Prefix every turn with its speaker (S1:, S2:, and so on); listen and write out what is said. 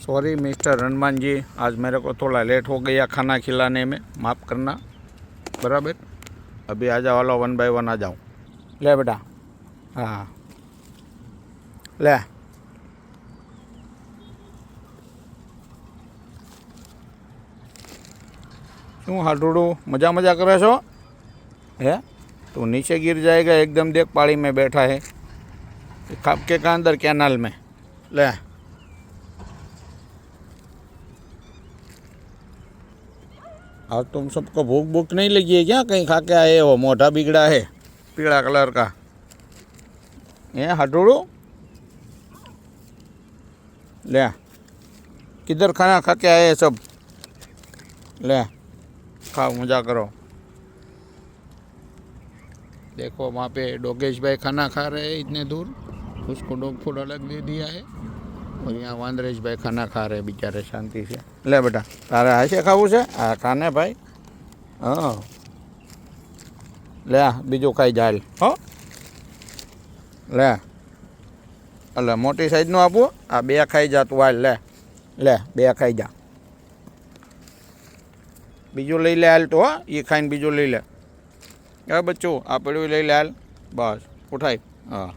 S1: Sorry mister Hanuman ji, आज मेरे को थोड़ा लेट हो गया खाना खिलाने में, माफ़ करना। बराबर, अभी आ जाओ, वालो 1 बाय 1 आ जाओ। ले बेटा, हाँ ले। शू हाटूडू मजा मजा करे छो? है तू नीचे गिर जाएगा एकदम। देख पाड़ी में बैठा है, खापके का अंदर कैनाल में। ले आज तुम सबको भूख भूख नहीं लगी है क्या? कहीं खा के आए हो? मोटा बिगड़ा है पीला कलर का। ये हाटूडू ले, किधर खाना खा के आए सब? ले खाओ, मजा करो। देखो वहाँ पे डोगेश भाई खाना खा रहे हैं इतने दूर, उसको डॉग फूड अलग दे दिया है। और यहाँ वांद्रेश भाई खाना खा रहे हैं बेचारे शांति से। ले बेटा, तारे हासे खाવું છે? આ ખાને ભાઈ। हाँ ले, बीजू खाई जाल हो। ले એટલે મોટી સાઈઝનું આપું, આ 2 ખાઈ જા તું। હાલ ले ले 2 ખાઈ जा। બીજું લઈ લે હાલ તો, હો એ ખાઈને બીજું લઈ લે। બચ્ચું આ પડ્યું લઈ લે હાલ, બસ ઉઠાય। हाँ